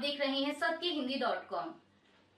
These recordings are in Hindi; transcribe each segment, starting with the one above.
देख रहे हैं सत्यहिंदी.com।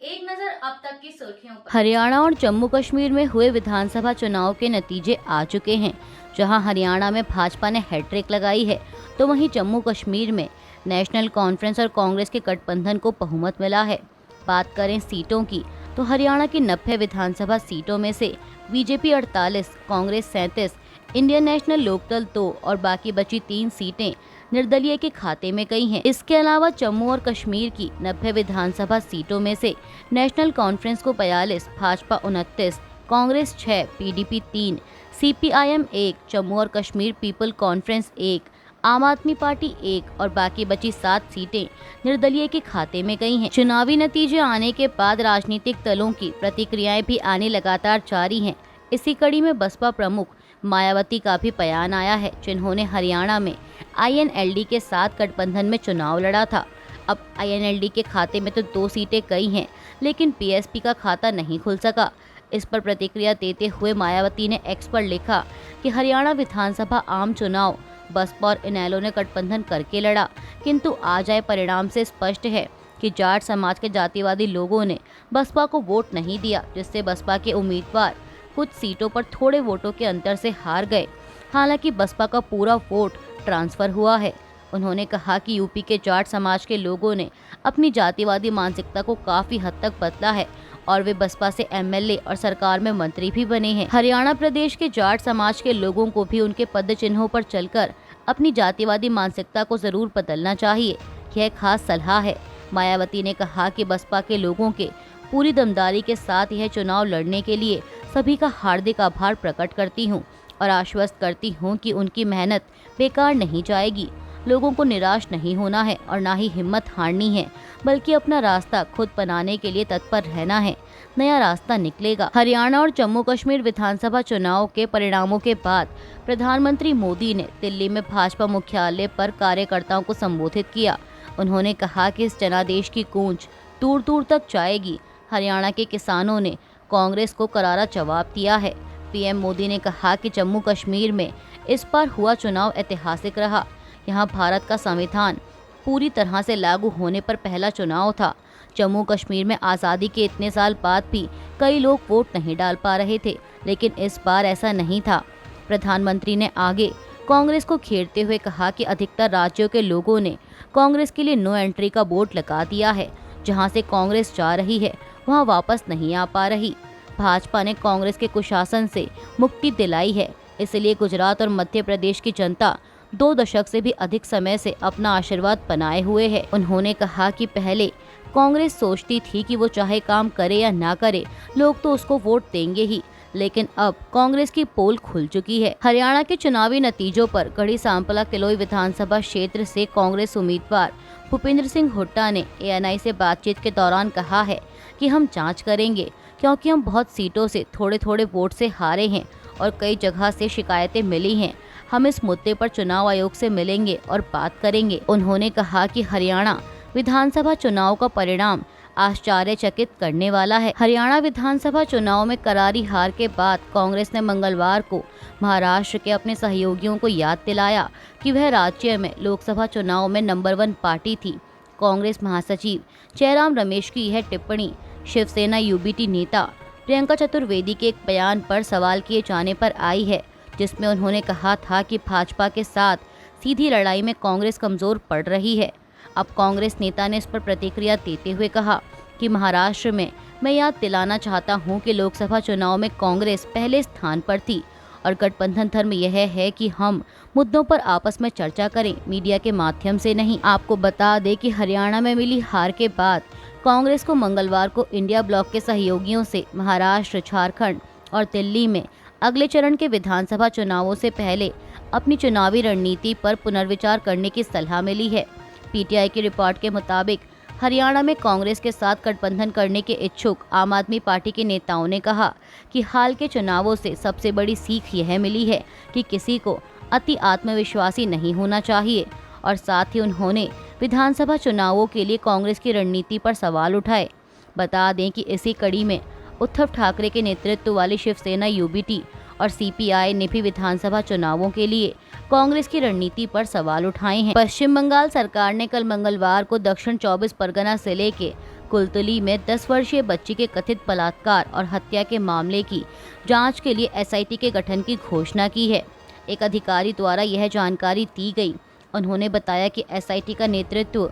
एक नजर अब तक की सुर्खियों पर। हरियाणा और जम्मू कश्मीर में हुए विधानसभा चुनाव के नतीजे आ चुके हैं। जहां हरियाणा में भाजपा ने हैट्रिक लगाई है, तो वहीं जम्मू कश्मीर में नेशनल कॉन्फ्रेंस और कांग्रेस के गठबंधन को बहुमत मिला है। बात करें सीटों की, तो हरियाणा की 90 विधानसभा सीटों में से बीजेपी 48, कांग्रेस 37, इंडियन नेशनल लोकदल 2 और बाकी बची 3 सीटें निर्दलीय के खाते में गई हैं। इसके अलावा जम्मू और कश्मीर की 90 विधानसभा सीटों में से नेशनल कॉन्फ्रेंस को 42, भाजपा 29, कांग्रेस 6, पीडीपी 3, सीपीआईएम 1, जम्मू और कश्मीर पीपल कॉन्फ्रेंस 1, आम आदमी पार्टी 1 और बाकी बची 7 सीटें निर्दलीय के खाते में गई हैं। चुनावी नतीजे आने के बाद राजनीतिक दलों की प्रतिक्रियाएं भी आने लगातार जारी हैं। इसी कड़ी में बसपा प्रमुख मायावती का भी बयान आया है, जिन्होंने हरियाणा में आईएनएलडी के साथ गठबंधन में चुनाव लड़ा था। अब आईएनएलडी के खाते में तो 2 सीटें गई हैं, लेकिन पीएसपी का खाता नहीं खुल सका। इस पर प्रतिक्रिया देते हुए मायावती ने एक्स पर लिखा कि हरियाणा विधानसभा आम चुनाव बसपा और इनेलो ने गठबंधन करके लड़ा, किंतु आज आए परिणाम से स्पष्ट है कि जाट समाज के जातिवादी लोगों ने बसपा को वोट नहीं दिया, जिससे बसपा के उम्मीदवार कुछ सीटों पर थोड़े वोटों के अंतर से हार गए। हालांकि बसपा का पूरा वोट ट्रांसफर हुआ है। उन्होंने कहा कि यूपी के जाट समाज के लोगों ने अपनी जातिवादी मानसिकता को काफी हद तक बदला है और वे बसपा से एमएलए और सरकार में मंत्री भी बने हैं। हरियाणा प्रदेश के जाट समाज के लोगों को भी उनके पद चिन्हों पर चलकर अपनी जातिवादी मानसिकता को जरूर बदलना चाहिए। यह खास सलाह है। मायावती ने कहा कि बसपा के लोगों के पूरी दमदारी के साथ यह चुनाव लड़ने के लिए सभी का हार्दिक आभार प्रकट करती हूं और आश्वस्त करती हूं कि उनकी मेहनत बेकार नहीं जाएगी। लोगों को निराश नहीं होना है और ना ही हिम्मत हारनी है, बल्कि अपना रास्ता खुद बनाने के लिए तत्पर रहना है। नया रास्ता निकलेगा। हरियाणा और जम्मू कश्मीर विधानसभा चुनाव के परिणामों के बाद प्रधानमंत्री मोदी ने दिल्ली में भाजपा मुख्यालय पर कार्यकर्ताओं को संबोधित किया। उन्होंने कहा कि इस जनादेश की गूंज दूर दूर तक जाएगी। हरियाणा के किसानों ने कांग्रेस को करारा जवाब दिया है। पीएम मोदी ने कहा कि जम्मू कश्मीर में इस बार हुआ चुनाव ऐतिहासिक रहा। यहाँ भारत का संविधान पूरी तरह से लागू होने पर पहला चुनाव था। जम्मू कश्मीर में आज़ादी के इतने साल बाद भी कई लोग वोट नहीं डाल पा रहे थे, लेकिन इस बार ऐसा नहीं था। प्रधानमंत्री ने आगे कांग्रेस को घेरते हुए कहा कि अधिकतर राज्यों के लोगों ने कांग्रेस के लिए नो एंट्री का बोर्ड लगा दिया है। जहां से कांग्रेस जा रही है, वहां वापस नहीं आ पा रही। भाजपा ने कांग्रेस के कुशासन से मुक्ति दिलाई है, इसलिए गुजरात और मध्य प्रदेश की जनता 2 दशक से भी अधिक समय से अपना आशीर्वाद बनाए हुए है। उन्होंने कहा कि पहले कांग्रेस सोचती थी कि वो चाहे काम करे या ना करे, लोग तो उसको वोट देंगे ही, लेकिन अब कांग्रेस की पोल खुल चुकी है। हरियाणा के चुनावी नतीजों पर गढ़ी सांपला किलोई विधानसभा क्षेत्र से कांग्रेस उम्मीदवार भूपेंद्र सिंह हुड्डा ने एएनआई से बातचीत के दौरान कहा है कि हम जांच करेंगे, क्योंकि हम बहुत सीटों से थोड़े थोड़े वोट से हारे हैं और कई जगह से शिकायतें मिली हैं। हम इस मुद्दे पर चुनाव आयोग से मिलेंगे और बात करेंगे। उन्होंने कहा कि हरियाणा विधानसभा चुनाव का परिणाम आश्चर्यचकित करने वाला है। हरियाणा विधानसभा चुनाव में करारी हार के बाद कांग्रेस ने मंगलवार को महाराष्ट्र के अपने सहयोगियों को याद दिलाया कि वह राज्य में लोकसभा चुनाव में नंबर 1 पार्टी थी। कांग्रेस महासचिव जयराम रमेश की यह टिप्पणी शिवसेना यूबीटी नेता प्रियंका चतुर्वेदी के एक बयान पर सवाल किए जाने पर आई है, जिसमें उन्होंने कहा था कि भाजपा के साथ सीधी लड़ाई में कांग्रेस कमजोर पड़ रही है। अब कांग्रेस नेता ने इस पर प्रतिक्रिया देते हुए कहा कि महाराष्ट्र में मैं याद दिलाना चाहता हूं कि लोकसभा चुनाव में कांग्रेस पहले स्थान पर थी और गठबंधन धर्म यह है कि हम मुद्दों पर आपस में चर्चा करें, मीडिया के माध्यम से नहीं। आपको बता दें कि हरियाणा में मिली हार के बाद कांग्रेस को मंगलवार को इंडिया ब्लॉक के सहयोगियों से महाराष्ट्र, झारखंड और दिल्ली में अगले चरण के विधानसभा चुनावों से पहले अपनी चुनावी रणनीति पर पुनर्विचार करने की सलाह मिली है। पीटीआई की रिपोर्ट के मुताबिक हरियाणा में कांग्रेस के साथ गठबंधन करने के इच्छुक आम आदमी पार्टी के नेताओं ने कहा कि हाल के चुनावों से सबसे बड़ी सीख यह मिली है कि किसी को अति आत्मविश्वासी नहीं होना चाहिए और साथ ही उन्होंने विधानसभा चुनावों के लिए कांग्रेस की रणनीति पर सवाल उठाए। बता दें कि इसी कड़ी में उद्धव ठाकरे के नेतृत्व वाली शिवसेना यूबीटी और सीपीआई ने भी विधानसभा चुनावों के लिए कांग्रेस की रणनीति पर सवाल उठाए हैं। पश्चिम बंगाल सरकार ने कल मंगलवार को दक्षिण 24 परगना जिले के कुलतली में 10 वर्षीय बच्ची के कथित बलात्कार और हत्या के मामले की जांच के लिए एसआईटी के गठन की घोषणा की है। एक अधिकारी द्वारा यह जानकारी दी गई। उन्होंने बताया कि एसआईटी का नेतृत्व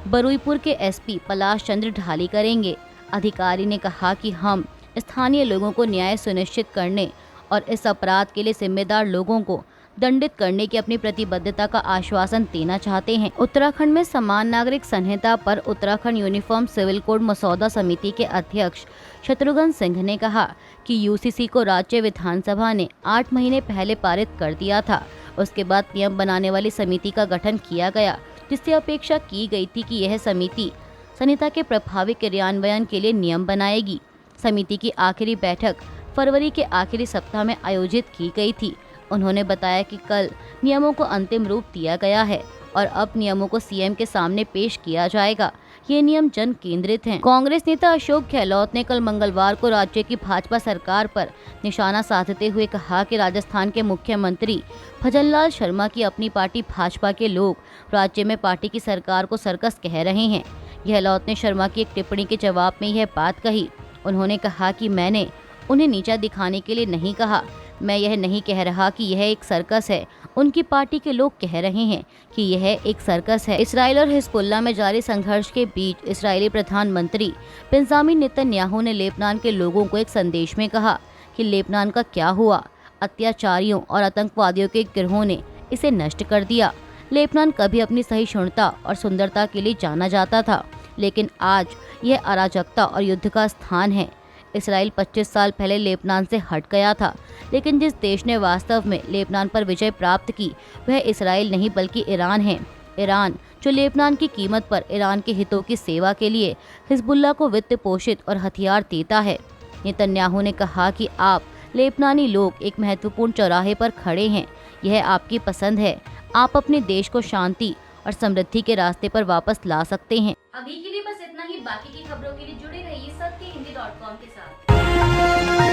बरुईपुर के एसपी पलाश चंद्र ढाली करेंगे। अधिकारी ने कहा कि हम स्थानीय लोगों को न्याय सुनिश्चित करने और इस अपराध के लिए जिम्मेदार लोगों को दंडित करने की अपनी प्रतिबद्धता का आश्वासन देना चाहते हैं। उत्तराखंड में समान नागरिक संहिता पर उत्तराखंड यूनिफॉर्म सिविल कोड मसौदा समिति के अध्यक्ष शत्रुघ्न सिंह ने कहा कि यूसीसी को राज्य विधानसभा ने 8 महीने पहले पारित कर दिया था। उसके बाद नियम बनाने वाली समिति का गठन किया गया, जिससे अपेक्षा की गई थी कि यह समिति संहिता के प्रभावी क्रियान्वयन के लिए नियम बनाएगी। समिति की आखिरी बैठक फरवरी के आखिरी सप्ताह में आयोजित की गई थी। उन्होंने बताया कि कल नियमों को अंतिम रूप दिया गया है और अब नियमों को सीएम के सामने पेश किया जाएगा। ये नियम जन केंद्रित हैं। कांग्रेस नेता अशोक गहलोत ने कल मंगलवार को राज्य की भाजपा सरकार पर निशाना साधते हुए कहा कि राजस्थान के मुख्यमंत्री भजनलाल शर्मा की अपनी पार्टी भाजपा के लोग राज्य में पार्टी की सरकार को सर्कस कह रहे हैं। गहलोत ने शर्मा की एक टिप्पणी के जवाब में यह बात कही। उन्होंने कहा कि मैंने उन्हें नीचा दिखाने के लिए नहीं कहा। मैं यह नहीं कह रहा कि यह एक सर्कस है। उनकी पार्टी के लोग कह रहे हैं कि यह एक सर्कस है। इसराइल और हिजबुल्लाह में जारी संघर्ष के बीच इस्राएली प्रधानमंत्री बेंजामिन नेतन्याहू ने लेबनान के लोगों को एक संदेश में कहा कि लेबनान का क्या हुआ। अत्याचारियों और आतंकवादियों के गिरोह ने इसे नष्ट कर दिया। लेबनान कभी अपनी सहिष्णुता और सुंदरता के लिए जाना जाता था, लेकिन आज यह अराजकता और युद्ध का स्थान है। इसराइल 25 साल पहले लेबनान से हट गया था, लेकिन जिस देश ने वास्तव में लेबनान पर विजय प्राप्त की वह इसराइल नहीं बल्कि ईरान है। ईरान जो लेबनान की कीमत पर ईरान के हितों की सेवा के लिए हिजबुल्लाह को वित्त पोषित और हथियार देता है। नेतन्याहू ने कहा कि आप लेबनानी लोग एक महत्वपूर्ण चौराहे पर खड़े हैं। यह आपकी पसंद है। आप अपने देश को शांति और समृद्धि के रास्ते पर वापस ला सकते हैं। अभी के लिए बस इतना ही। बाकी की खबरों के लिए जुड़े रहिए सत्य हिंदी.com के साथ।